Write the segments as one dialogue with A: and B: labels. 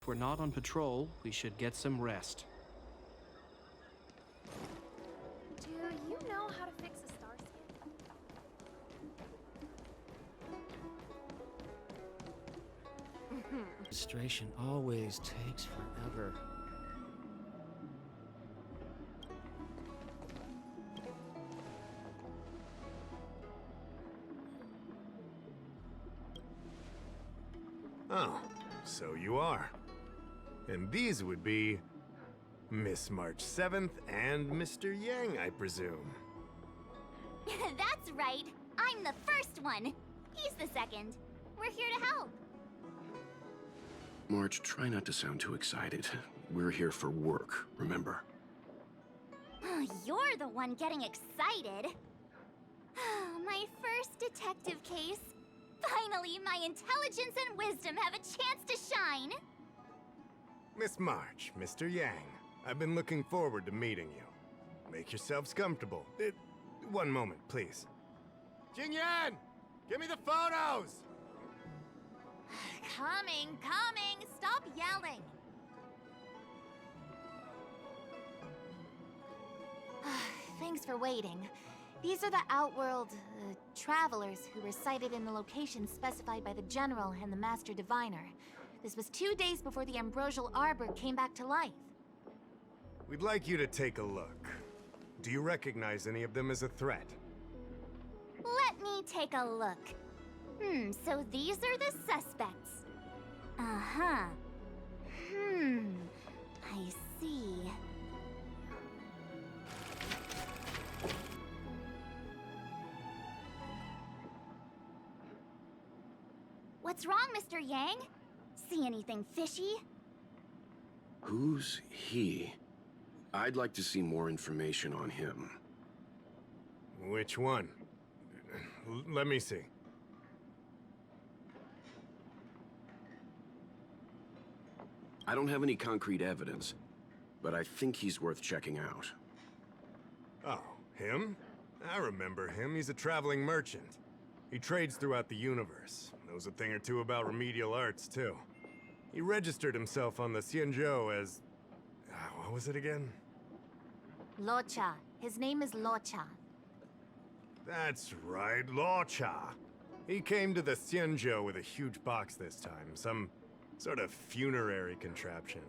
A: If we're not on patrol, we should get some rest.
B: Do you know how to fix a star scan?
C: Registration always takes forever.
D: Oh, so you are. And these would be Miss March 7th and Mr. Yang, I presume.
E: That's right. I'm the first one. He's the second. We're here to help.
F: March, try not to sound too excited. We're here for work, remember?
E: You're the one getting excited. My first detective case. Finally, my intelligence and wisdom have a chance to shine.
D: Miss March, Mr. Yang, I've been looking forward to meeting you. Make yourselves comfortable. One moment, please. Jingyan! Give me the photos!
E: Coming. Stop yelling. Thanks for waiting. These are the Outworld, travelers who were sighted in the location specified by the General and the Master Diviner. This was 2 days before the Ambrosial Arbor came back to life.
D: We'd like you to take a look. Do you recognize any of them as a threat?
E: Let me take a look. So these are the suspects. Uh-huh. I see. What's wrong, Mr. Yang? See anything fishy?
F: Who's he? I'd like to see more information on him.
D: Which one? Let me see.
F: I don't have any concrete evidence, but I think he's worth checking out.
D: Oh, him? I remember him. He's a traveling merchant. He trades throughout the universe. Knows a thing or two about remedial arts, too. He registered himself on the Xianzhou as... what was it again?
E: Luocha. His name is Luocha.
D: That's right, Luocha. He came to the Xianzhou with a huge box this time. Some sort of funerary contraption.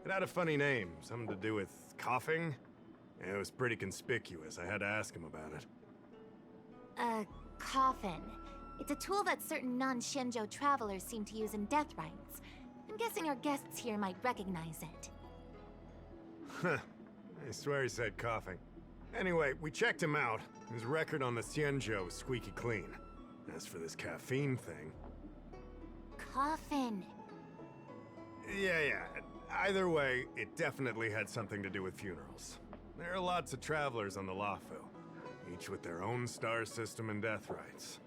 D: It had a funny name. Something to do with coughing? It was pretty conspicuous. I had to ask him about it.
E: A coffin. It's a tool that certain non-Shenzhou travelers seem to use in death rites. I'm guessing our guests here might recognize it.
D: Huh. I swear he said coughing. Anyway, we checked him out. His record on the Xianzhou was squeaky clean. As for this caffeine thing...
E: Coffin.
D: Yeah. Either way, it definitely had something to do with funerals. There are lots of travelers on the Luofu, each with their own star system and death rites.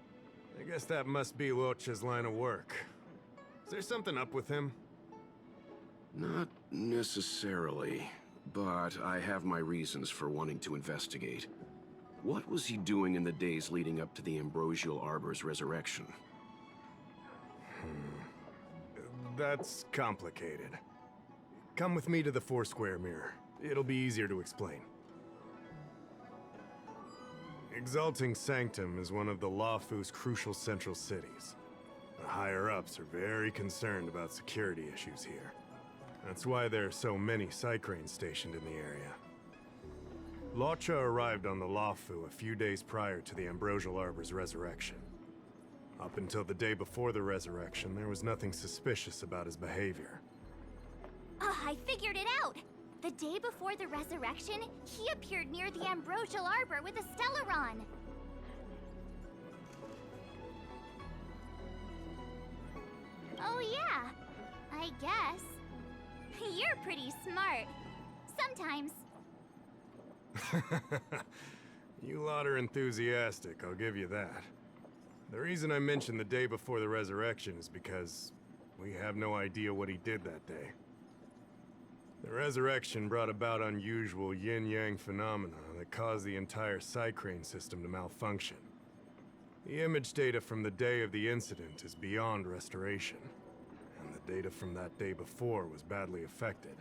D: I guess that must be Luocha's line of work. Is there something up with him?
F: Not necessarily, but I have my reasons for wanting to investigate. What was he doing in the days leading up to the Ambrosial Arbor's resurrection?
D: That's complicated. Come with me to the Four-Square Mirror. It'll be easier to explain. Exalting Sanctum is one of the Luofu's crucial central cities. The higher-ups are very concerned about security issues here. That's why there are so many Psycranes stationed in the area. Luocha arrived on the Luofu a few days prior to the Ambrosial Arbor's resurrection. Up until the day before the resurrection, there was nothing suspicious about his behavior.
E: I figured it out! The day before the resurrection, he appeared near the Ambrosial Arbor with a Stellaron. Oh yeah, I guess. You're pretty smart. Sometimes.
D: You lot are enthusiastic, I'll give you that. The reason I mentioned the day before the resurrection is because we have no idea what he did that day. The resurrection brought about unusual yin-yang phenomena that caused the entire Psycrane system to malfunction. The image data from the day of the incident is beyond restoration, and the the data from that day before was badly affected.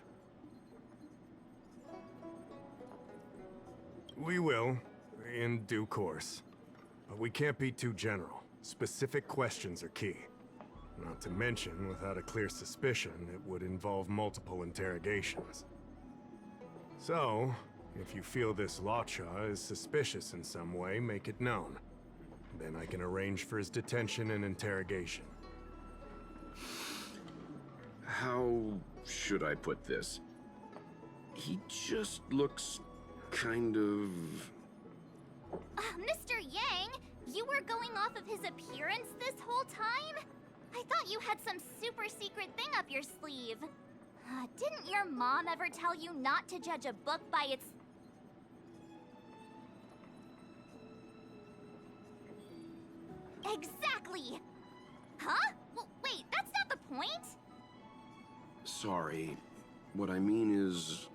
D: We will, in due course. But we can't be too general. Specific questions are key. Not to mention, without a clear suspicion, it would involve multiple interrogations. So, if you feel this Luocha is suspicious in some way, make it known. Then I can arrange for his detention and interrogation.
F: How should I put this? He just looks kind of...
B: Mr. Yang, you were going off of his appearance this whole time? I thought you had some super secret thing up your sleeve. Didn't your mom ever tell you not to judge a book by its... Exactly! Huh? Well, wait, that's not the point!
F: Sorry. What I mean is...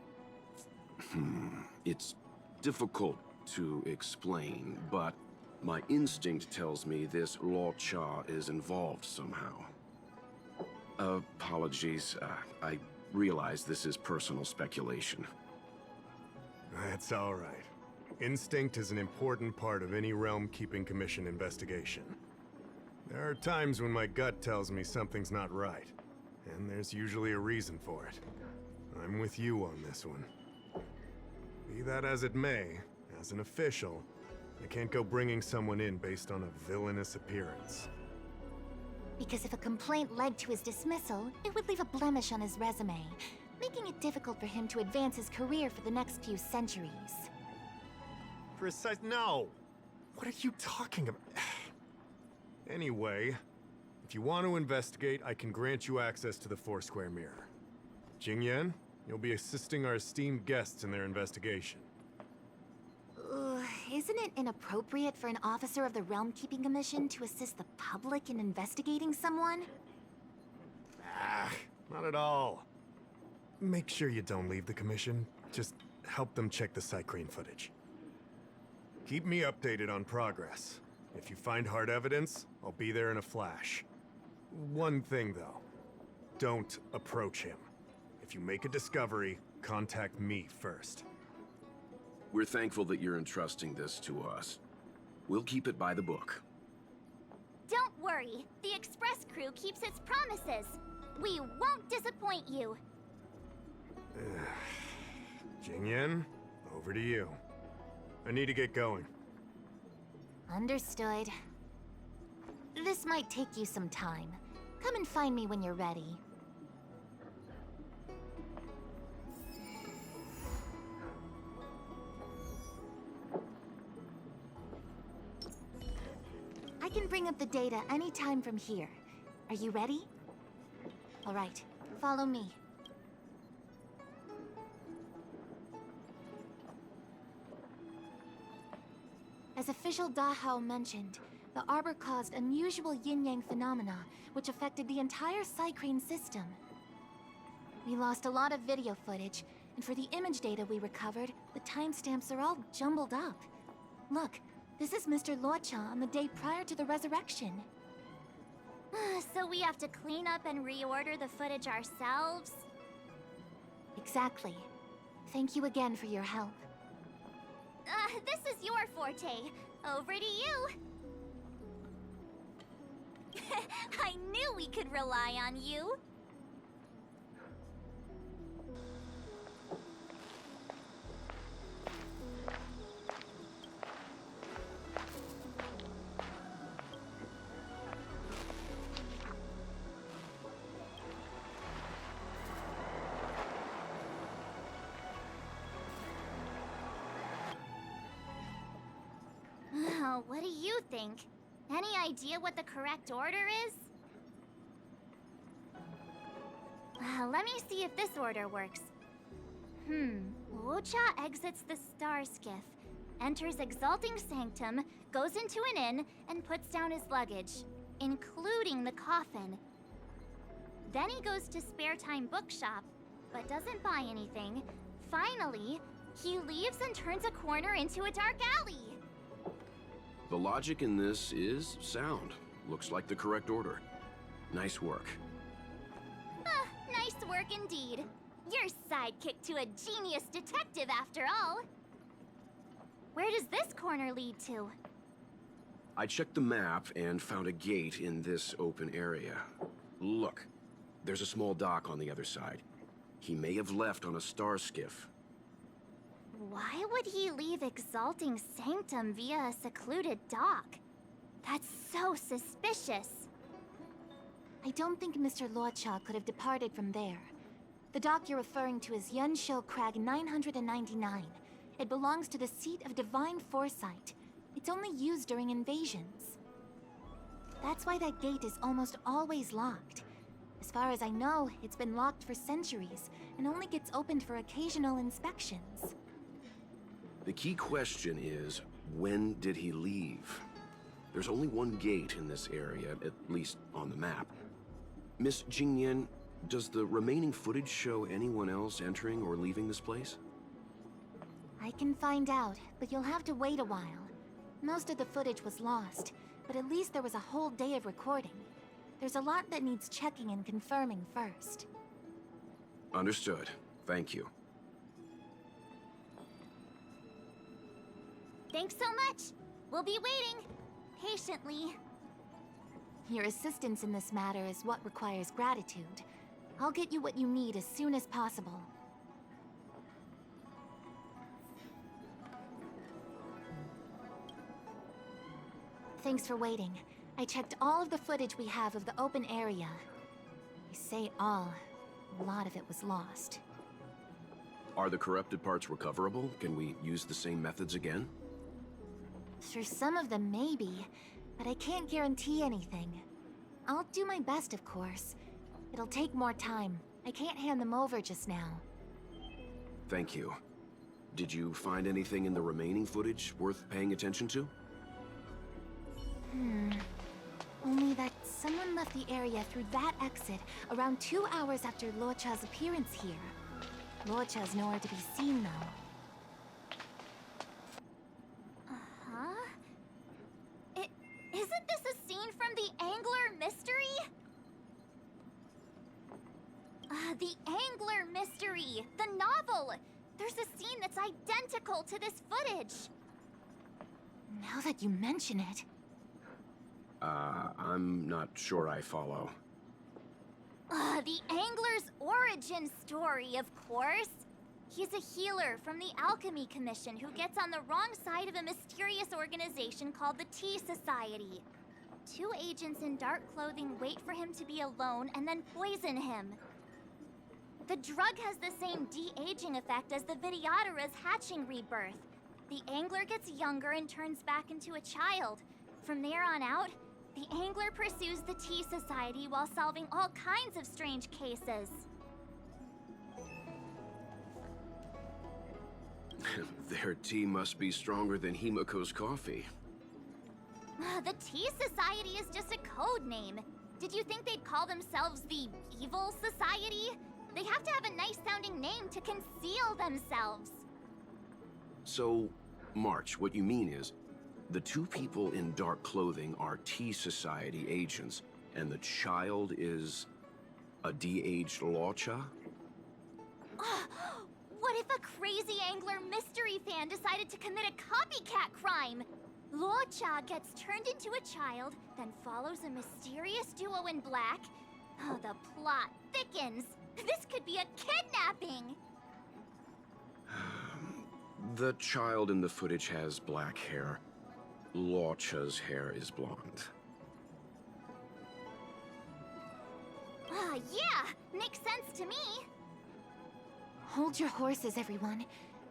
F: it's difficult to explain, but my instinct tells me this Luocha is involved somehow. Apologies. I realize this is personal speculation.
D: That's all right. Instinct is an important part of any Realm-Keeping Commission investigation. There are times when my gut tells me something's not right, and there's usually a reason for it. I'm with you on this one. Be that as it may, as an official, I can't go bringing someone in based on a villainous appearance.
E: Because if a complaint led to his dismissal, it would leave a blemish on his resume, making it difficult for him to advance his career for the next few centuries.
D: No! What are you talking about? Anyway, if you want to investigate, I can grant you access to the Foursquare Mirror. Jingyan, you'll be assisting our esteemed guests in their investigation.
E: Isn't it inappropriate for an officer of the Realm Keeping Commission to assist the public in investigating someone?
D: Not at all. Make sure you don't leave the commission. Just help them check the Cycrane footage. Keep me updated on progress. If you find hard evidence, I'll be there in a flash. One thing, though. Don't approach him. If you make a discovery, contact me first.
F: We're thankful that you're entrusting this to us. We'll keep it by the book.
B: Don't worry, the Express crew keeps its promises. We won't disappoint you.
D: Jingyan, over to you. I need to get going.
E: Understood. This might take you some time. Come and find me when you're ready. I can bring up the data anytime from here. Are you ready? All right, follow me. As official Dahao mentioned, the Arbor caused unusual yin-yang phenomena, which affected the entire Cycrane system. We lost a lot of video footage, and for the image data we recovered, the timestamps are all jumbled up. Look, this is Mr. Luocha on the day prior to the resurrection.
B: So we have to clean up and reorder the footage ourselves?
E: Exactly. Thank you again for your help.
B: This is your forte. Over to you. I knew we could rely on you. What do you think? Any idea what the correct order is? Let me see if this order works. Luocha exits the Star Skiff, enters Exalting Sanctum, goes into an inn, and puts down his luggage, including the coffin. Then he goes to Spare Time Bookshop, but doesn't buy anything. Finally, he leaves and turns a corner into a dark alley.
F: The logic in this is sound. Looks like the correct order. Nice work.
B: work indeed. You're sidekick to a genius detective after all. Where does this corner lead to?
F: I checked the map and found a gate in this open area. Look, there's a small dock on the other side. He may have left on a star skiff.
B: Why would he leave Exalting Sanctum via a secluded dock? That's so suspicious.
E: I don't think Mr. Luocha could have departed from there. The dock you're referring to is Yunsho Crag 999. It belongs to the seat of divine foresight. It's only used during invasions. That's why that gate is almost always locked. As far as I know, it's been locked for centuries and only gets opened for occasional inspections.
F: The key question is, when did he leave? There's only one gate in this area, at least on the map. Miss Jingyan, does the remaining footage show anyone else entering or leaving this place?
E: I can find out, but you'll have to wait a while. Most of the footage was lost, but at least there was a whole day of recording. There's a lot that needs checking and confirming first.
F: Understood. Thank you.
B: Thanks so much. We'll be waiting. Patiently.
E: Your assistance in this matter is what requires gratitude. I'll get you what you need as soon as possible. Thanks for waiting. I checked all of the footage we have of the open area. I say all. A lot of it was lost.
F: Are the corrupted parts recoverable? Can we use the same methods again?
E: For some of them, maybe. But I can't guarantee anything. I'll do my best, of course. It'll take more time. I can't hand them over just now.
F: Thank you. Did you find anything in the remaining footage worth paying attention to?
E: Only that someone left the area through that exit around 2 hours after Luocha's appearance here. Luocha's nowhere to be seen, though.
B: Uh-huh. Isn't this a scene from the Angler Mystery? The Angler Mystery! The novel! There's a scene that's identical to this footage!
E: Now that you mention it...
F: I'm not sure I follow.
B: The Angler's origin story, of course! He's a healer from the Alchemy Commission who gets on the wrong side of a mysterious organization called the Tea Society. 2 agents in dark clothing wait for him to be alone and then poison him. The drug has the same de-aging effect as the Vidyadhara's hatching rebirth. The Angler gets younger and turns back into a child. From there on out, the Angler pursues the Tea Society while solving all kinds of strange cases.
F: Their tea must be stronger than Himiko's coffee.
B: The Tea Society is just a code name. Did you think they'd call themselves the Evil Society? They have to have a nice-sounding name to conceal themselves.
F: So, March, what you mean is, the 2 people in dark clothing are Tea Society agents, and the child is a de-aged Luocha?
B: What if a crazy Angler mystery fan decided to commit a copycat crime? Luocha gets turned into a child, then follows a mysterious duo in black. Oh, the plot thickens. This could be a kidnapping!
F: The child in the footage has black hair. Luocha's hair is blonde.
B: Yeah! Makes sense to me!
E: Hold your horses, everyone.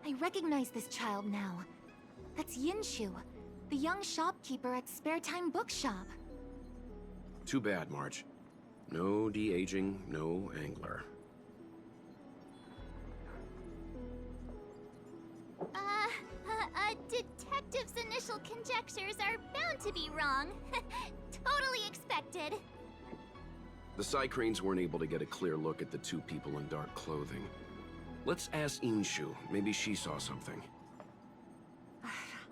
E: I recognize this child now. That's Yinshu, the young shopkeeper at Spare Time Bookshop.
F: Too bad, March. No de-aging, no angler.
B: A detective's initial conjectures are bound to be wrong. Totally expected.
F: The Psycranes weren't able to get a clear look at the 2 people in dark clothing. Let's ask Inshu. Maybe she saw something.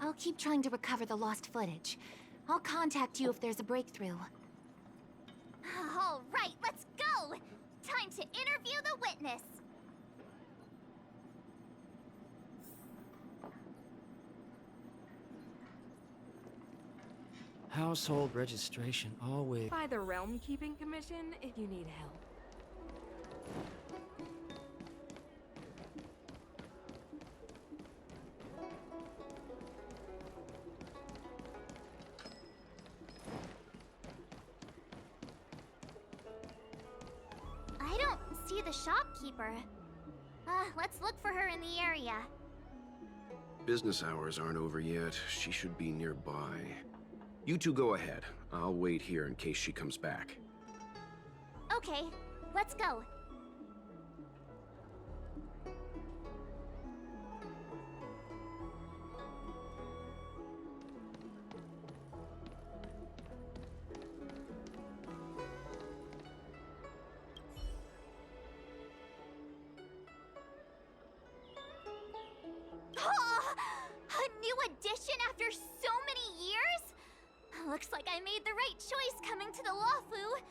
E: I'll keep trying to recover the lost footage. I'll contact you if there's a breakthrough.
B: All right, let's go! time to interview the witness.
C: Household registration always...
G: By the Realm Keeping Commission if you need help.
B: I don't see the shopkeeper. Let's look for her in the area.
F: Business hours aren't over yet. She should be nearby. You two go ahead. I'll wait here in case she comes back.
B: Okay, let's go. A new addition after so many years? Looks like I made the right choice coming to the Luocha.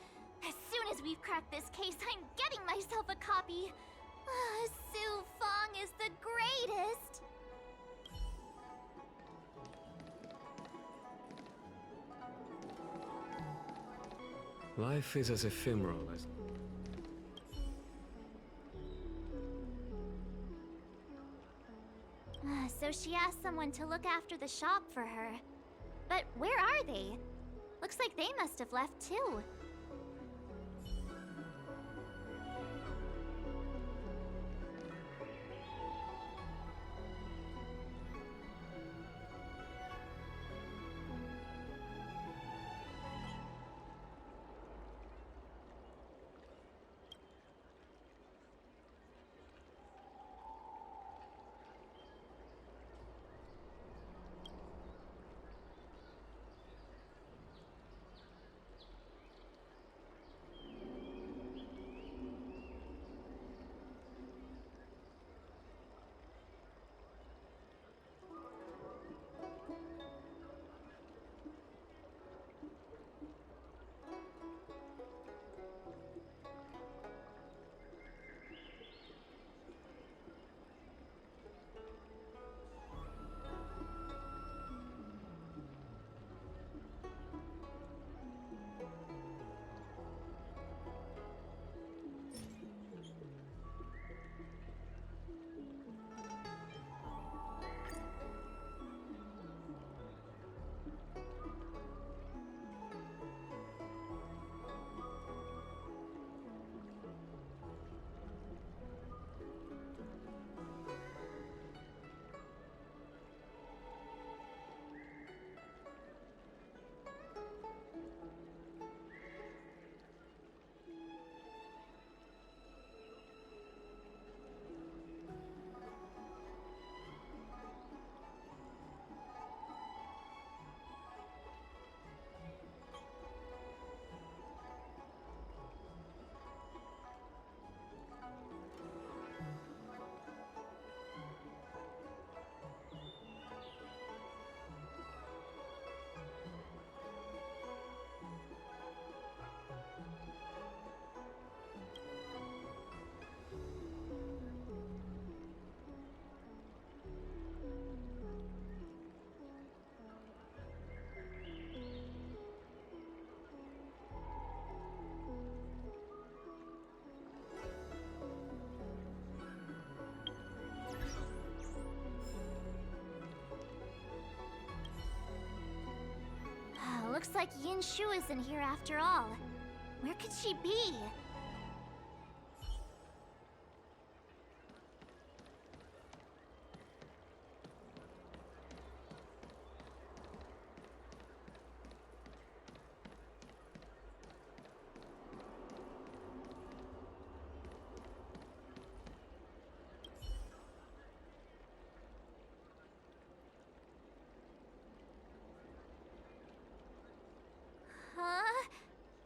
B: As soon as we've cracked this case, I'm getting myself a copy. Su Fong is the greatest.
C: Life is as ephemeral as...
B: So she asked someone to look after the shop for her. But where are they? Looks like they must have left too. Looks like Yin Shu isn't here after all. Where could she be?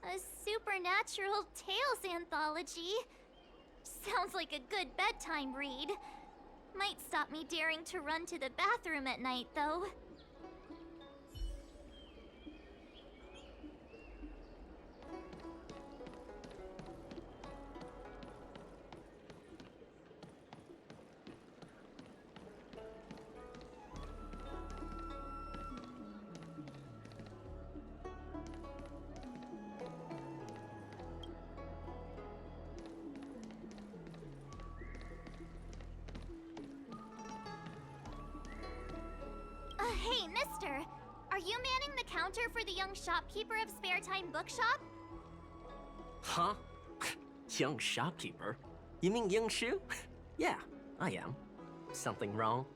B: A supernatural tales anthology. Sounds like a good bedtime read. Might stop me daring to run to the bathroom at night, though. Hey, mister! Are you manning the counter for the young shopkeeper of Spare Time Bookshop?
H: Huh? Young shopkeeper? You mean Young Shu? Yeah, I am. Something wrong?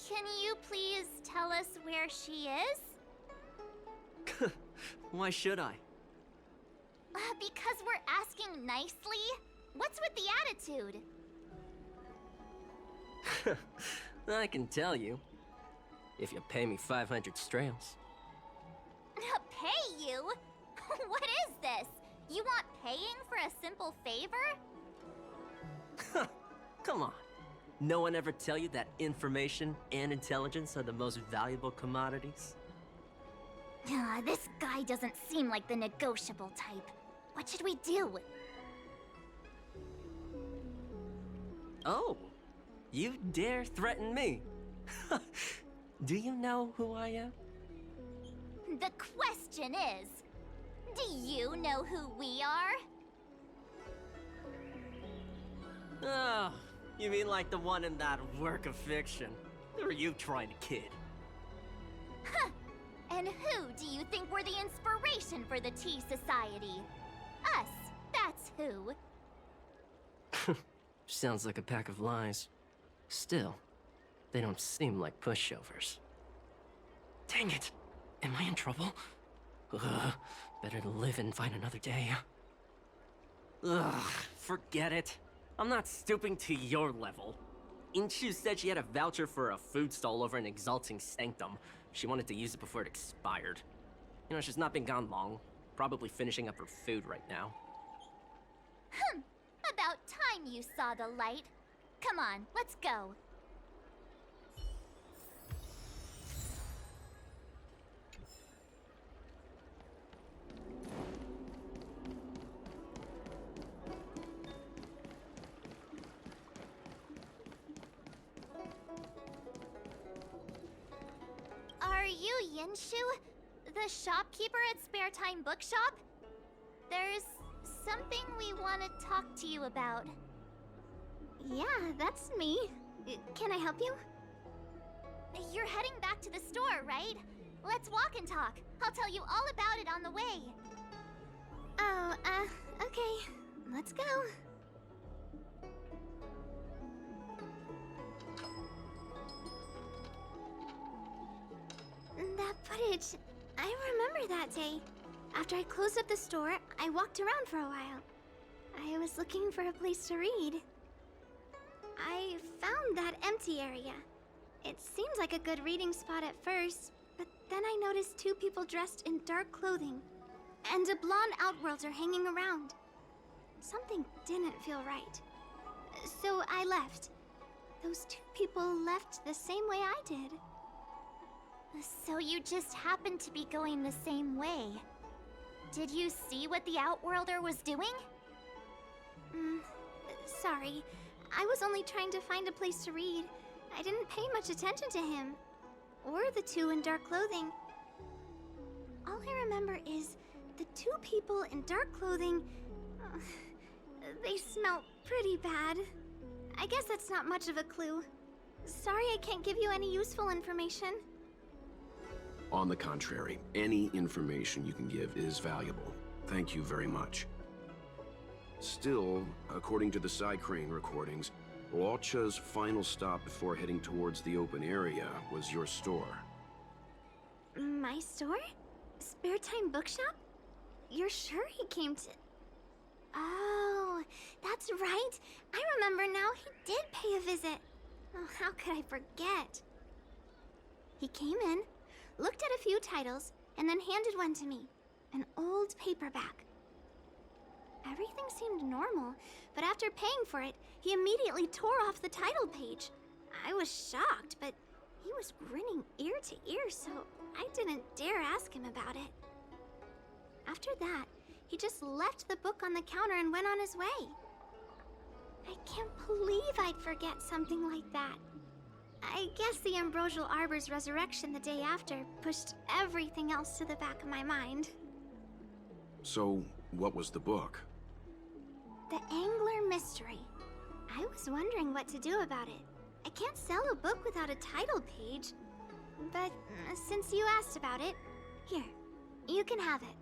B: Can you please tell us where she is?
H: Why should I?
B: Because we're asking nicely. What's with the attitude?
H: I can tell you. If you pay me 500 strails.
B: Pay you? What is this? You want paying for a simple favor?
H: Come on. No one ever tell you that information and intelligence are the most valuable commodities?
B: This guy doesn't seem like the negotiable type. What should we do?
H: Oh, you dare threaten me? Do you know who I am?
B: The question is, do you know who we are?
H: Oh, you mean like the one in that work of fiction? Who are you trying to kid?
B: And who do you think were the inspiration for the Tea Society? Us, that's who.
H: Sounds like a pack of lies. Still, they don't seem like pushovers. Dang it! Am I in trouble? Ugh, better to live and find another day. Ugh, forget it. I'm not stooping to your level. Inchu said she had a voucher for a food stall over in Exalting Sanctum. She wanted to use it before it expired. You know, she's not been gone long. Probably finishing up her food right now.
B: About time you saw the light. Come on, let's go. Are you Yinshu, the shopkeeper at Spare Time Bookshop? There's something we want to talk to you about. Yeah, that's me. Can I help you? You're heading back to the store, right? Let's walk and talk. I'll tell you all about it on the way. Oh, okay. Let's go. That footage, I remember that day. After I closed up the store, I walked around for a while. I was looking for a place to read. I found that empty area. It seemed like a good reading spot at first, but then I noticed two people dressed in dark clothing, and a blonde outworlder hanging around. Something didn't feel right. So I left. Those two people left the same way I did. So you just happened to be going the same way. Did you see what the Outworlder was doing? Sorry. I was only trying to find a place to read. I didn't pay much attention to him. Or the two in dark clothing. All I remember is the two people in dark clothing... they smell pretty bad. I guess that's not much of a clue. Sorry I can't give you any useful information.
F: On the contrary, any information you can give is valuable. Thank you very much. Still, according to the Crane recordings, Luocha's final stop before heading towards the open area was your store.
B: My store? Spare Time Bookshop? You're sure he came to... Oh, that's right. I remember now, he did pay a visit. Oh, how could I forget? He came in, looked at a few titles, and then handed one to me. An old paperback. Everything seemed normal, but after paying for it, he immediately tore off the title page. I was shocked, but he was grinning ear to ear, so I didn't dare ask him about it. After that, he just left the book on the counter and went on his way. I can't believe I'd forget something like that. I guess the Ambrosial Arbor's resurrection the day after pushed everything else to the back of my mind.
F: So, what was the book?
B: The Angler Mystery. I was wondering what to do about it.
I: I can't sell a book without a title page. But since you asked about it, here, you can have it.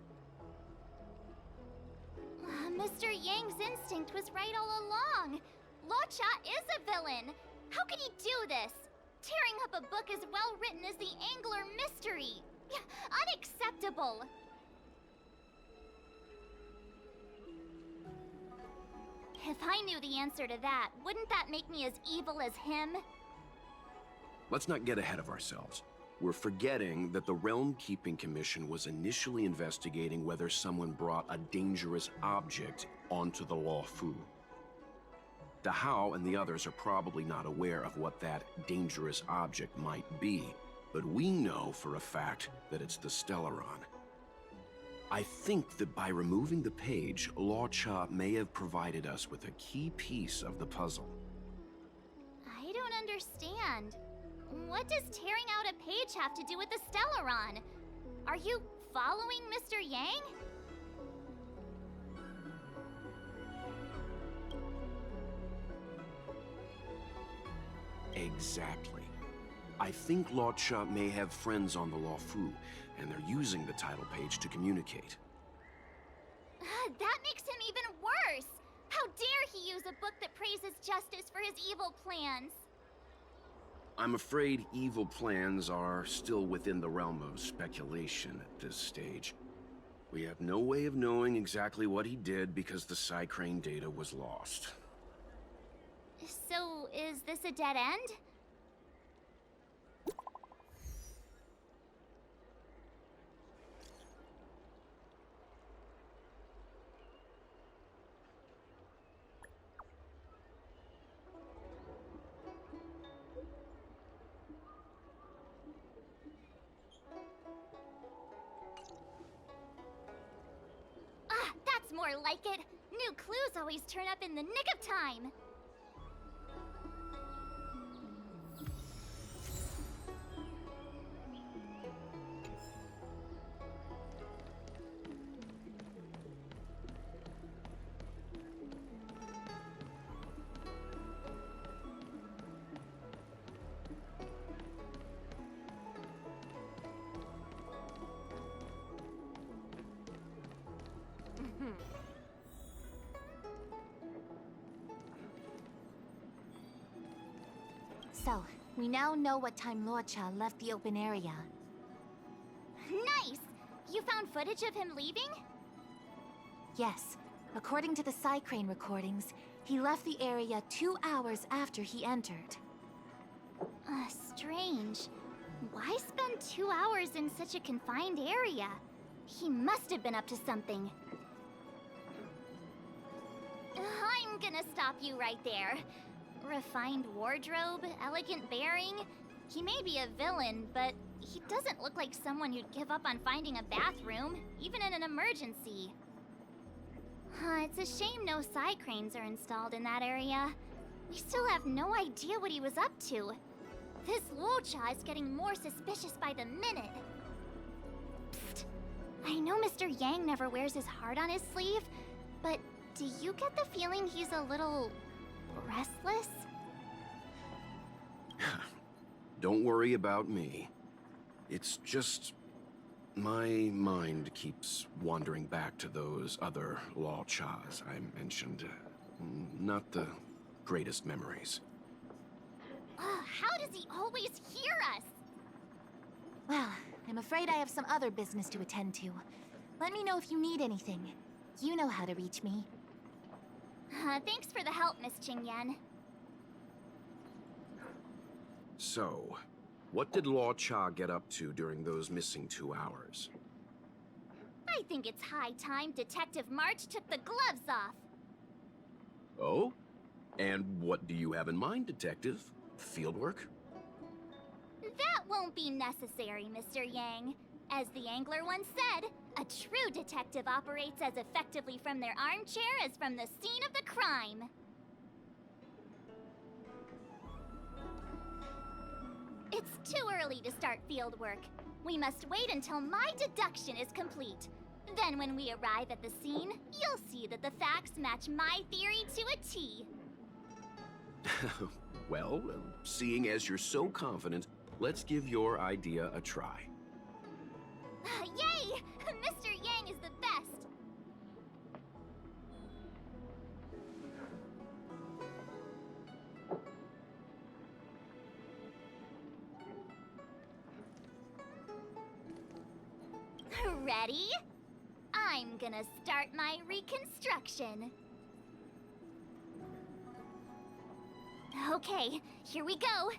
B: Mr. Yang's instinct was right all along. Luocha is a villain. How could he do this? Tearing up a book as well written as the Angler mystery. Unacceptable. If I knew the answer to that, wouldn't that make me as evil as him?
F: Let's not get ahead of ourselves. We're forgetting that the Realm Keeping Commission was initially investigating whether someone brought a dangerous object onto the Luofu. The Hao and the others are probably not aware of what that dangerous object might be, but we know for a fact that it's the Stellaron. I think that by removing the page, Luocha may have provided us with a key piece of the puzzle.
B: I don't understand. What does tearing out a page have to do with the Stellaron? Are you following Mr. Yang?
F: Exactly. I think Luocha may have friends on the Luofu, and they're using the title page to communicate.
B: That makes him even worse! How dare he use a book that praises justice for his evil plans?
F: I'm afraid evil plans are still within the realm of speculation at this stage. We have no way of knowing exactly what he did because the Psycrane data was lost.
B: So, is this a dead end? That's more like it. New clues always turn up in the nick of time.
E: So, we now know what time Luocha left the open area.
B: Nice! You found footage of him leaving?
E: Yes. According to the Psycrane recordings, he left the area 2 hours after he entered.
B: Strange. Why spend 2 hours in such a confined area? He must have been up to something. I'm gonna stop you right there. Refined wardrobe, elegant bearing. He may be a villain, but he doesn't look like someone who'd give up on finding a bathroom, even in an emergency. It's a shame no Psycranes are installed in that area. We still have no idea what he was up to. This Luocha is getting more suspicious by the minute. Psst. I know Mr. Yang never wears his heart on his sleeve, but do you get the feeling he's a little restless?
F: Don't worry about me. It's just... my mind keeps wandering back to those other Luochas I mentioned. Not the greatest memories.
B: How does he always hear us?
E: Well, I'm afraid I have some other business to attend to. Let me know if you need anything. You know how to reach me.
B: Thanks for the help, Miss Qingyan.
F: So, what did Luocha get up to during those missing 2 hours?
B: I think it's high time Detective March took the gloves off.
F: Oh? And what do you have in mind, Detective? Fieldwork?
B: That won't be necessary, Mr. Yang. As the Angler once said, a true detective operates as effectively from their armchair as from the scene of the crime. It's too early to start field work. We must wait until my deduction is complete. Then when we arrive at the scene, you'll see that the facts match my theory to a T.
F: Well, seeing as you're so confident, let's give your idea a try.
B: Yay! Mr. Yang is the best! Ready? I'm gonna start my reconstruction. Okay, here we go.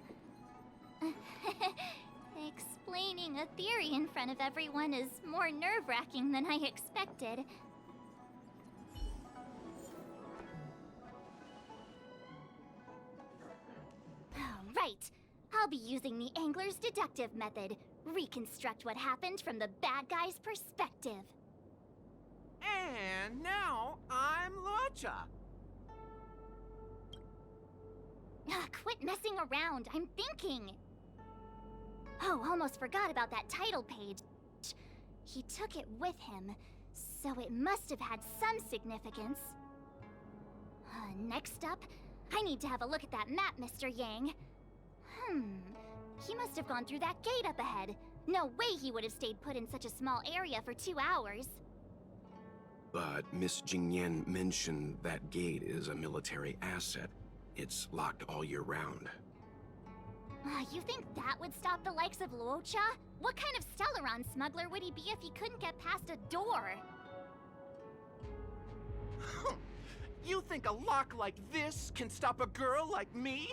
B: Explaining a theory in front of everyone is more nerve-wracking than I expected. Right. I'll be using the angler's deductive method. Reconstruct what happened from the bad guy's perspective.
J: And now I'm Luocha.
B: Quit messing around. I'm thinking. Oh, almost forgot about that title page. He took it with him, so it must have had some significance. Next up, I need to have a look at that map, Mr. Yang. He must have gone through that gate up ahead. No way he would have stayed put in such a small area for 2 hours.
F: But Miss Jingyan mentioned that gate is a military asset. It's locked all year round.
B: You think that would stop the likes of Luocha? What kind of Stellaron smuggler would he be if he couldn't get past a door?
J: You think a lock like this can stop a girl like me?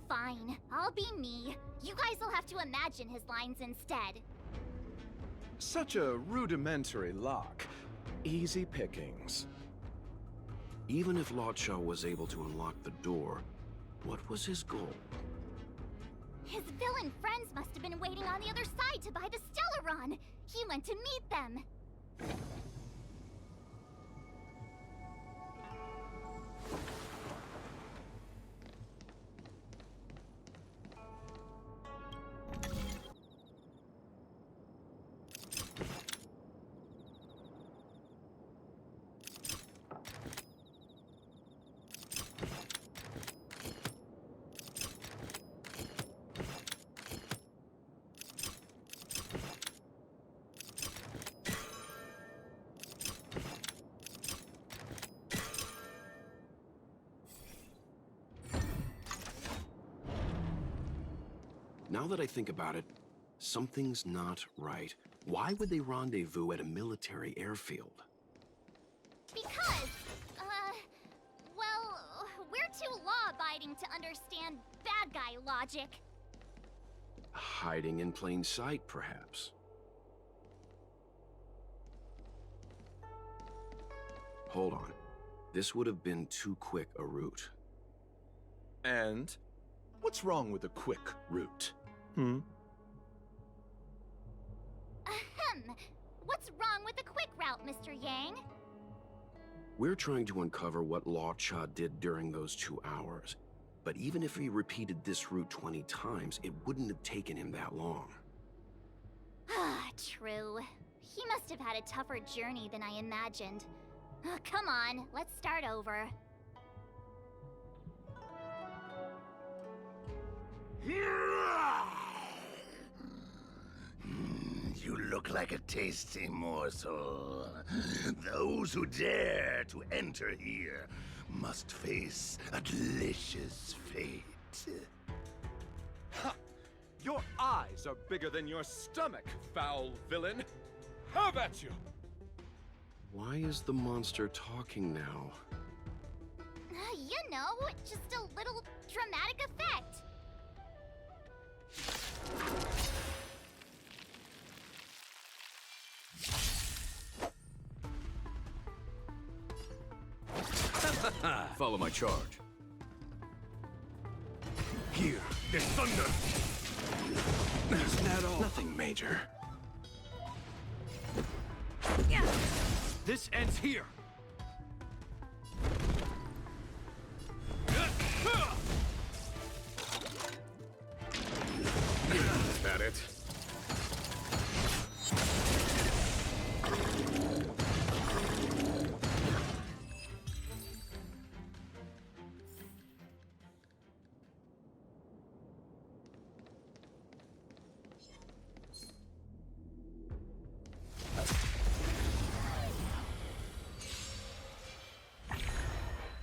B: Fine, I'll be me. You guys will have to imagine his lines instead.
K: Such a rudimentary lock. Easy pickings.
F: Even if Luocha was able to unlock the door, what was his goal?
B: His villain friends must have been waiting on the other side to buy the Stellaron. He went to meet them.
F: Now that I think about it, something's not right. Why would they rendezvous at a military airfield?
B: Because, well, we're too law-abiding to understand bad guy logic.
F: Hiding in plain sight, perhaps. Hold on. This would have been too quick a route.
K: And what's wrong with a quick route?
B: Ahem. What's wrong with the quick route, Mr. Yang?
F: We're trying to uncover what Luocha did during those 2 hours. But even if he repeated this route 20 times, it wouldn't have taken him that long.
B: True. He must have had a tougher journey than I imagined. Come on, let's start over.
L: You look like a tasty morsel. Those who dare to enter here must face a delicious fate.
K: Ha! Your eyes are bigger than your stomach, foul villain! Have at you!
F: Why is the monster talking now?
B: You know, just a little dramatic effect.
F: Follow my charge.
D: Here, there's thunder!
F: Isn't that all? Nothing major.
A: This ends here.
D: Is that it?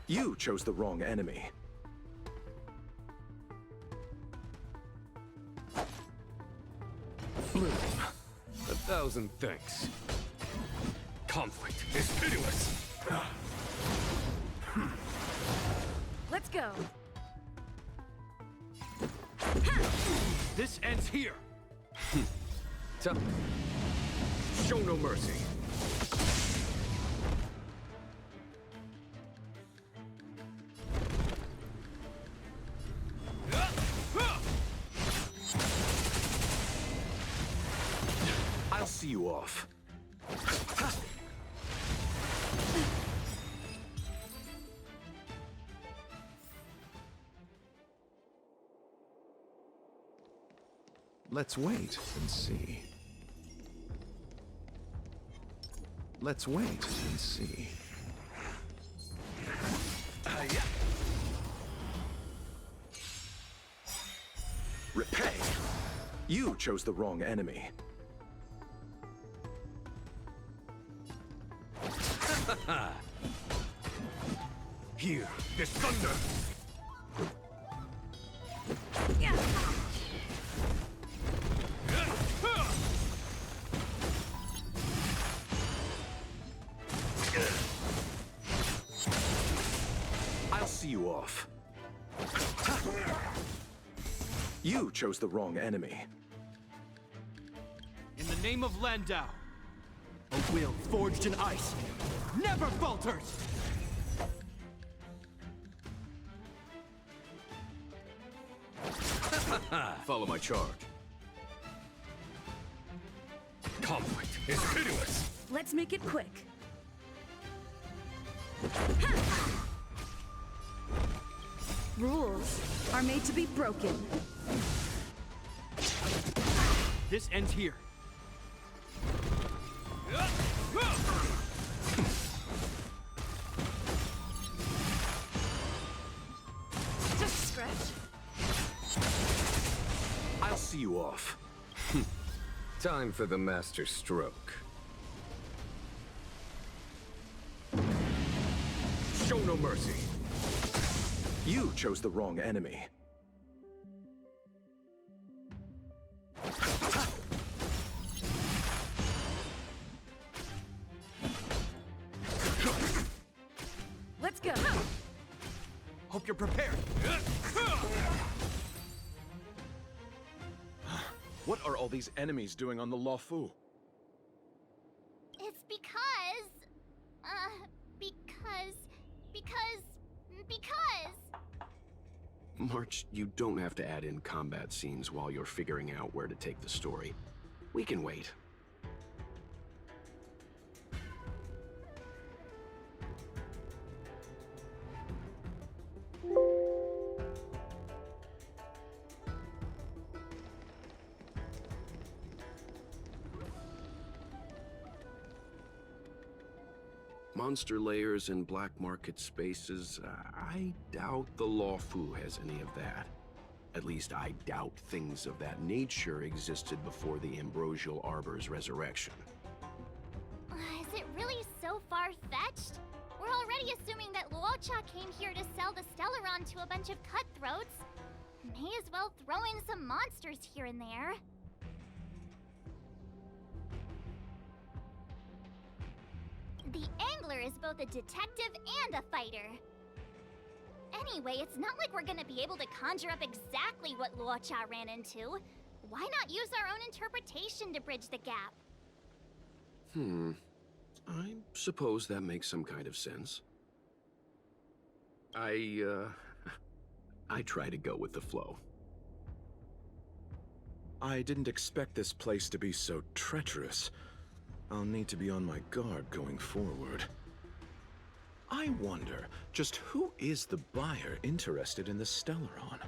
F: You chose the wrong enemy.
C: Bloom. 1,000 thanks. Conflict is pitiless.
G: Let's go.
A: This ends here.
C: Show no mercy.
F: I'll see you off.
M: Let's wait and see. Let's wait and see.
F: Yeah. Repay. You chose the wrong enemy.
C: Here, this thunder.
F: I'll see you off. You chose the wrong enemy.
A: In the name of Landau, a will forged in ice never falters!
F: Follow my charge.
C: Conflict is pitiless.
G: Let's make it quick. Rules are made to be broken.
A: This ends here.
G: Just a scratch.
F: I'll see you off.
C: Time for the master stroke. Show no mercy.
F: You chose the wrong enemy.
G: Let's go.
A: Hope you're prepared.
K: What are all these enemies doing on the Luocha?
B: It's because... because...
F: March, you don't have to add in combat scenes while you're figuring out where to take the story. We can wait. Monster layers and black market spaces, I doubt the Luocha has any of that. At least I doubt things of that nature existed before the Ambrosial Arbor's resurrection.
B: Is it really so far-fetched? We're already assuming that Luocha came here to sell the Stellaron to a bunch of cutthroats. May as well throw in some monsters here and there. The Angler is both a detective and a fighter. Anyway, it's not like we're gonna be able to conjure up exactly what Luocha ran into. Why not use our own interpretation to bridge the gap?
F: I suppose that makes some kind of sense. I try to go with the flow.
M: I didn't expect this place to be so treacherous. I'll need to be on my guard going forward. I wonder, just who is the buyer interested in the Stellaron?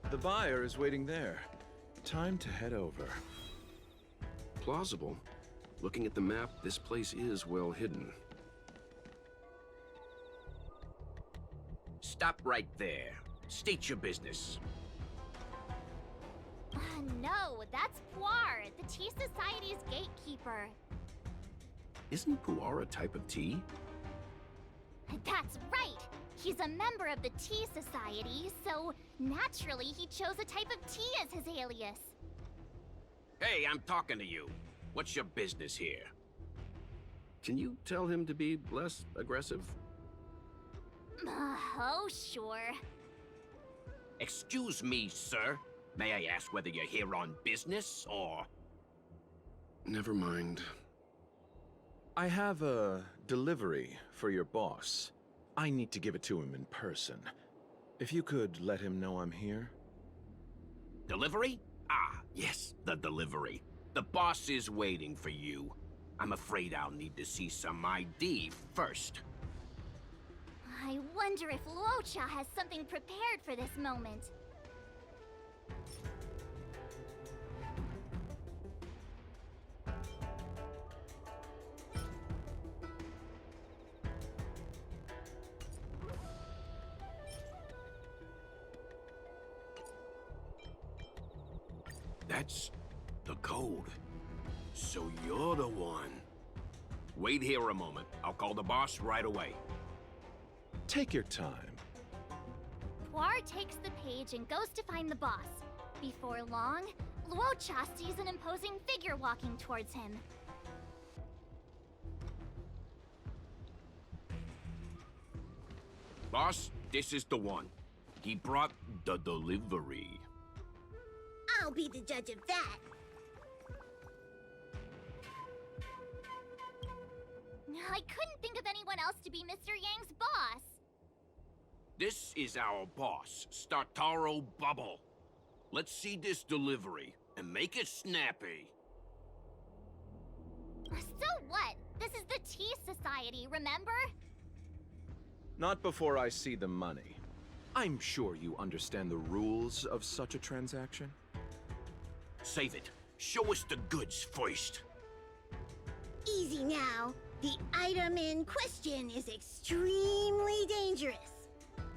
M: The buyer is waiting there. Time to head over.
F: Plausible. Looking at the map, this place is well hidden.
N: Stop right there. State your business.
B: No, that's Puar, the Tea Society's gatekeeper.
F: Isn't pu'er a type of tea?
B: That's right! He's a member of the Tea Society, so naturally he chose a type of tea as his alias.
N: Hey, I'm talking to you. What's your business here?
F: Can you tell him to be less aggressive?
B: Oh, sure.
N: Excuse me, sir. May I ask whether you're here on business, or...
F: Never mind.
M: I have a delivery for your boss. I need to give it to him in person. If you could let him know I'm here.
N: Delivery? Ah, yes, the delivery. The boss is waiting for you. I'm afraid I'll need to see some ID first.
B: I wonder if Luocha has something prepared for this moment.
F: That's the code. So you're the one.
N: Wait here a moment. I'll call the boss right away.
M: Take your time.
B: Pu'er takes the page and goes to find the boss. Before long, Luocha sees an imposing figure walking towards him.
N: Boss, this is the one. He brought the delivery.
I: I'll be the judge of that.
B: I couldn't think of anyone else to be Mr. Yang's boss.
N: This is our boss, Startaro Bubble. Let's see this delivery, and make it snappy.
B: So what? This is the Tea Society, remember?
M: Not before I see the money. I'm sure you understand the rules of such a transaction.
N: Save it. Show us the goods first.
I: Easy now. The item in question is extremely dangerous.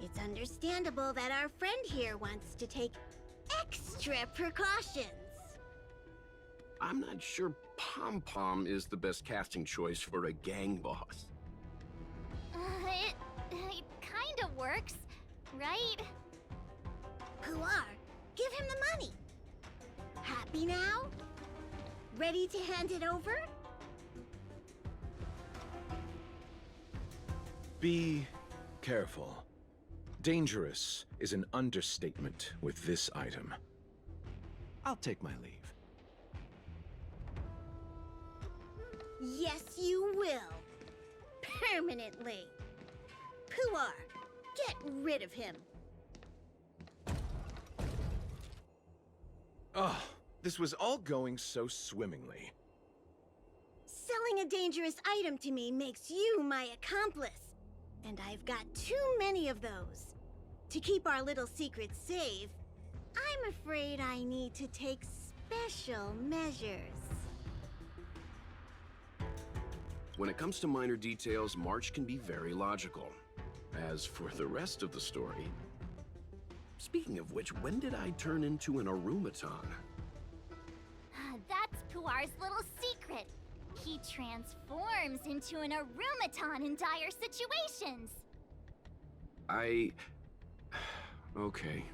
I: It's understandable that our friend here wants to take extra precautions.
F: I'm not sure Pom Pom is the best casting choice for a gang boss.
B: It kinda works, right?
I: Pu'er, give him the money. Happy now? Ready to hand it over?
M: Be careful. Dangerous is an understatement with this item. I'll take my leave.
I: Yes, you will. Permanently. Pu'er, get rid of him.
M: Oh, this was all going so swimmingly.
I: Selling a dangerous item to me makes you my accomplice. And I've got too many of those. To keep our little secret safe, I'm afraid I need to take special measures.
F: When it comes to minor details, March can be very logical. As for the rest of the story... Speaking of which, when did I turn into an Arumaton?
B: That's Pu'er's little secret. He transforms into an Arumaton in dire situations.
F: Okay.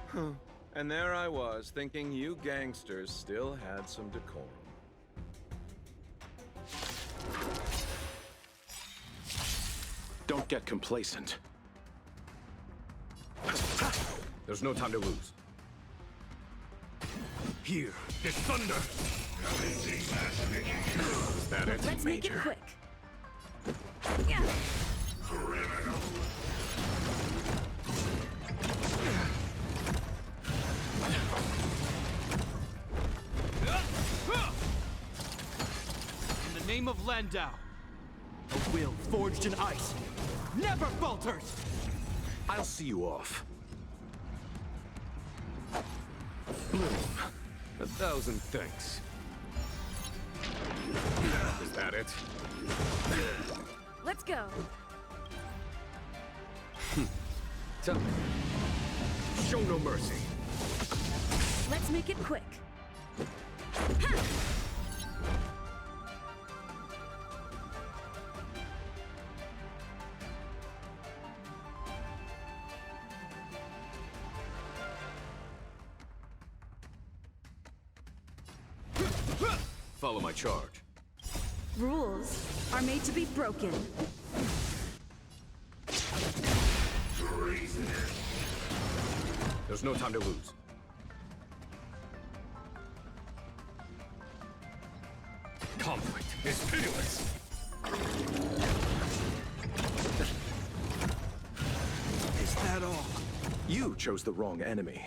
M: Huh. And there I was, thinking you gangsters still had some decorum. Don't get complacent.
F: There's no time to lose.
D: Here, it's thunder!
M: Is that it,
G: Let's make it
M: Major?
G: quick.
A: In the name of Landau, a will forged in ice never falters!
M: I'll see you off. Bloom, 1,000 thanks. Is that it?
G: Let's go.
M: Tell me. Show no mercy.
G: Let's make it quick.
N: Follow my charge.
G: Rules are made to be broken.
N: There's no time to lose.
C: Conflict is pitiless.
M: Is that all? You chose the wrong enemy.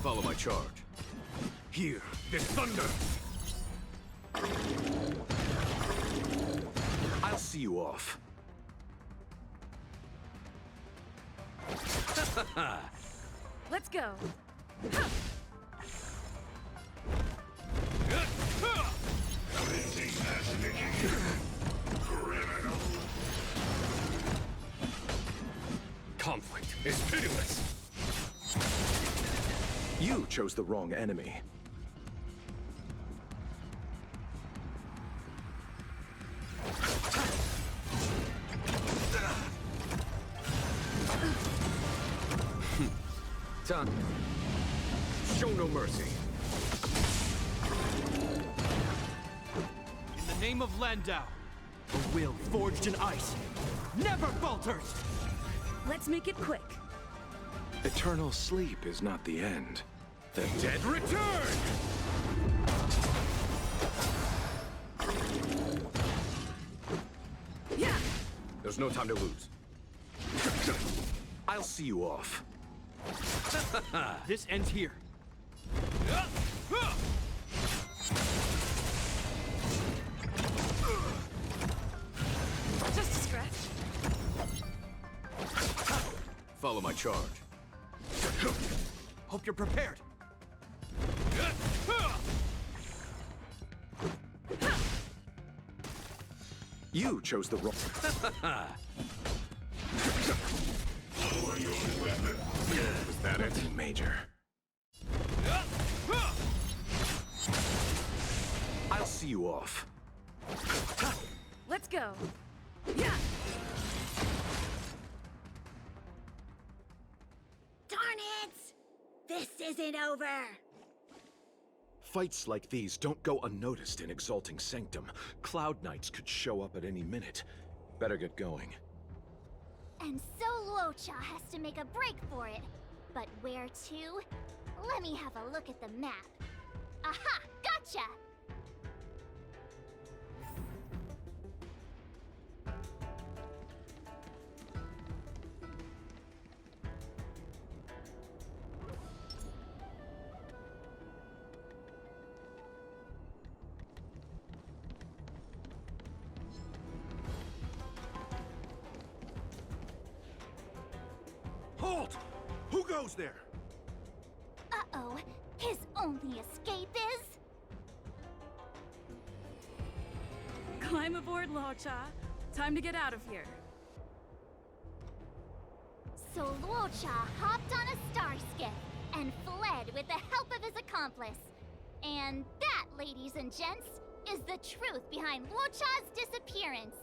N: Follow my charge.
C: Hear the thunder.
M: I'll see you off.
G: Let's go.
C: Conflict is pitiless.
M: You chose the wrong enemy.
C: Done. Show no mercy.
A: In the name of Landau, a will forged in ice never falters!
G: Let's make it quick.
M: Eternal sleep is not the end.
C: The dead return!
G: Yeah!
N: There's no time to lose.
M: I'll see you off.
A: This ends here.
G: Just a scratch.
N: Follow my charge.
A: Hope you're prepared.
M: You chose the wrong... Was that it, Major? I'll see you off.
G: Let's go. Yeah!
I: Darn it! This isn't over!
M: Fights like these don't go unnoticed in Exalting Sanctum. Cloud Knights could show up at any minute. Better get going.
B: And so Luocha has to make a break for it. But where to? Let me have a look at the map. Aha! Gotcha!
K: Halt! Who goes there?
B: Uh-oh. His only escape is...
G: Climb aboard, Luocha. Time to get out of here.
B: So Luocha hopped on a star skiff and fled with the help of his accomplice. And that, ladies and gents, is the truth behind Luocha's disappearance.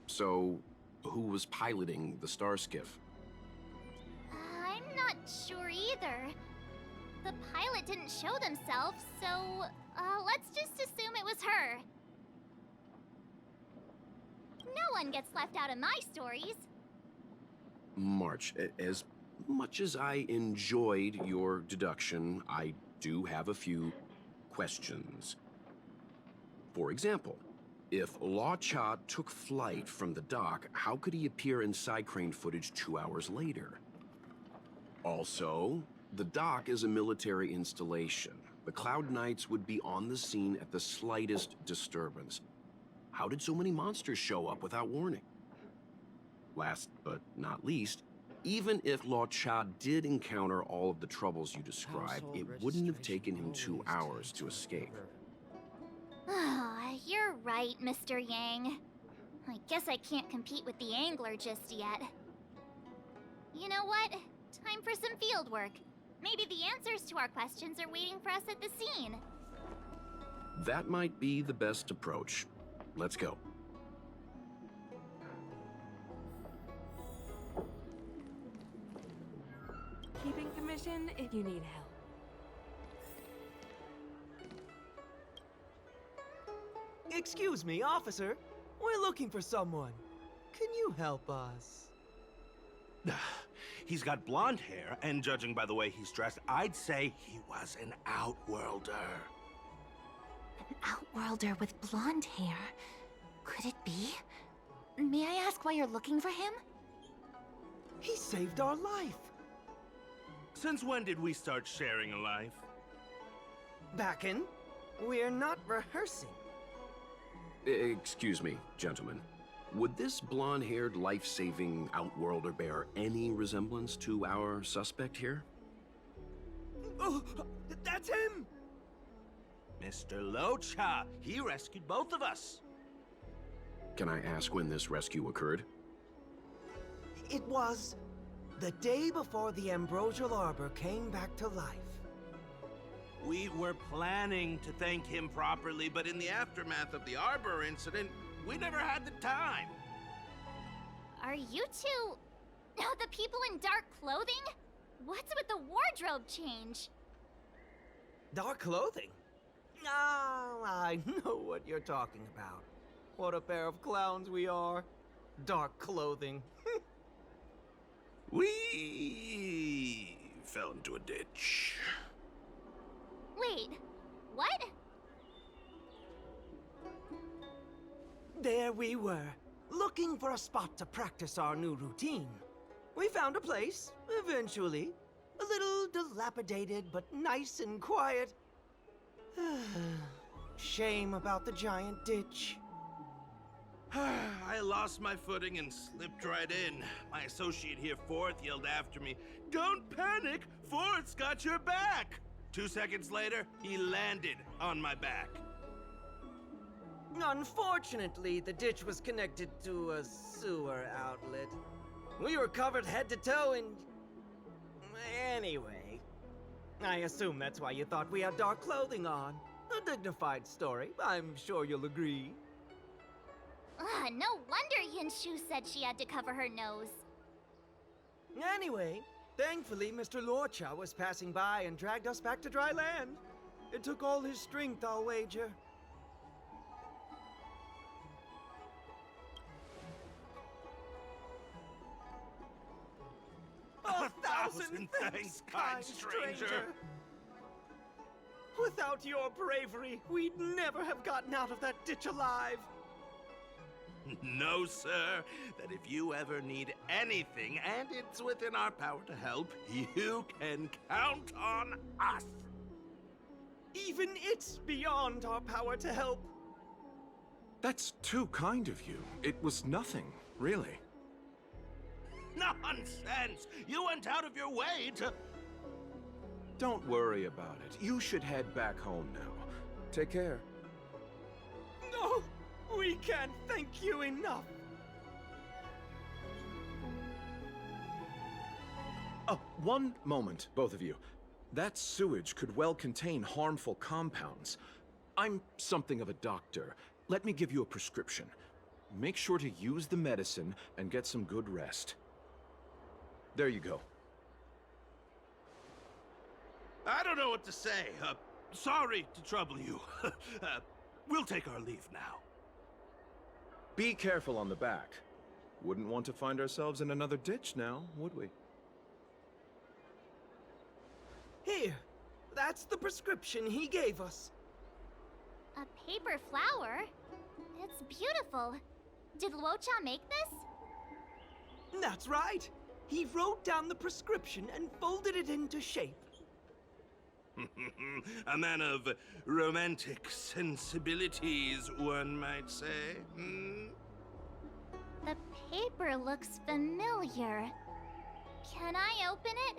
F: So, who was piloting the star skiff?
B: I'm not sure either. The pilot didn't show themselves, so let's just assume it was her. No one gets left out of my stories.
F: March, as much as I enjoyed your deduction, I do have a few questions. For example, if Luocha took flight from the dock, how could he appear in side crane footage 2 hours later? Also, the dock is a military installation. The Cloud Knights would be on the scene at the slightest disturbance. How did so many monsters show up without warning? Last but not least, even if Luocha did encounter all of the troubles you described, it wouldn't have taken him 2 hours to escape.
B: You're right, Mr. Yang. I guess I can't compete with the angler just yet. You know what? Time for some field work. Maybe the answers to our questions are waiting for us at the scene.
F: That might be the best approach. Let's go.
G: Keeping commission if you need help.
O: Excuse me, officer. We're looking for someone. Can you help us?
N: He's got blonde hair, and judging by the way he's dressed, I'd say he was an outworlder.
E: An outworlder with blonde hair? Could it be? May I ask why you're looking for him?
O: He saved our life.
N: Since when did we start sharing a life?
O: Backen, we're not rehearsing.
F: Excuse me, gentlemen. Would this blonde-haired, life-saving outworlder bear any resemblance to our suspect here?
O: Oh, that's him!
N: Mr. Luocha, he rescued both of us.
F: Can I ask when this rescue occurred?
O: It was the day before the Ambrosial Arbor came back to life.
N: We were planning to thank him properly, but in the aftermath of the Arbor incident, we never had the time.
B: Are you two the people in dark clothing? What's with the wardrobe change?
O: Dark clothing? Ah, I know what you're talking about. What a pair of clowns we are. Dark clothing.
F: We fell into a ditch.
B: Wait, what?
O: There we were, looking for a spot to practice our new routine. We found a place, eventually. A little dilapidated, but nice and quiet. Shame about the giant ditch.
N: I lost my footing and slipped right in. My associate here, Fourth, yelled after me, "Don't panic! Fourth's got your back!" 2 seconds later, he landed on my back.
O: Unfortunately, the ditch was connected to a sewer outlet. We were covered head to toe in... Anyway, I assume that's why you thought we had dark clothing on. A dignified story, I'm sure you'll agree.
B: No wonder Yinshu said she had to cover her nose.
O: Anyway, thankfully Mr. Luocha was passing by and dragged us back to dry land. It took all his strength, I'll wager. A thousand thanks, kind stranger. Without your bravery, we'd never have gotten out of that ditch alive.
N: No, sir. That if you ever need anything, and it's within our power to help, you can count on us.
O: Even it's beyond our power to help.
M: That's too kind of you. It was nothing, really.
N: Nonsense! You went out of your way to...
M: Don't worry about it. You should head back home now. Take care.
O: No! We can't thank you enough!
M: One moment, both of you. That sewage could well contain harmful compounds. I'm something of a doctor. Let me give you a prescription. Make sure to use the medicine and get some good rest. There you go.
N: I don't know what to say. Sorry to trouble you. We'll take our leave now.
M: Be careful on the back. Wouldn't want to find ourselves in another ditch now, would we?
O: Here, that's the prescription he gave us.
B: A paper flower? It's beautiful. Did Luocha make this?
O: That's right. He wrote down the prescription and folded it into shape.
N: A man of romantic sensibilities, one might say.
B: The paper looks familiar. Can I open it?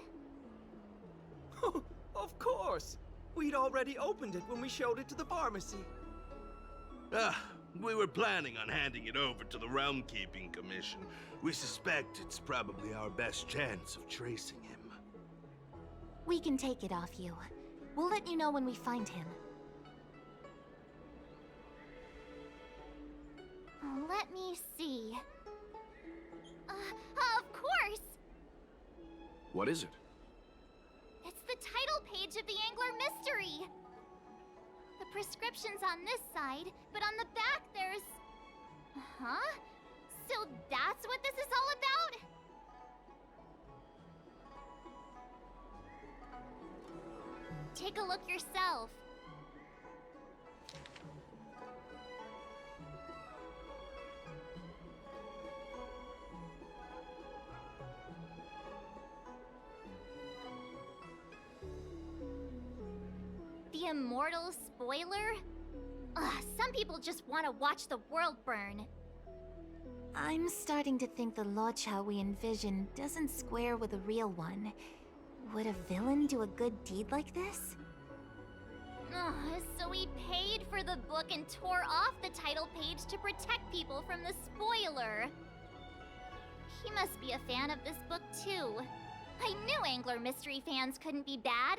O: Of course. We'd already opened it when we showed it to the pharmacy.
N: We were planning on handing it over to the Realm Keeping Commission. We suspect it's probably our best chance of tracing him.
E: We can take it off you. We'll let you know when we find him.
B: me see. Of course!
F: What is it?
B: It's the title page of the Angler Mystery! The prescription's on this side, but on the back there's... Huh? So that's what this is all about? Take a look yourself. The immortal spoiler? Some people just want to watch the world burn.
E: I'm starting to think the Luocha we envision doesn't square with a real one. Would a villain do a good deed like this?
B: So he paid for the book and tore off the title page to protect people from the spoiler. He must be a fan of this book too. I knew Angler Mystery fans couldn't be bad.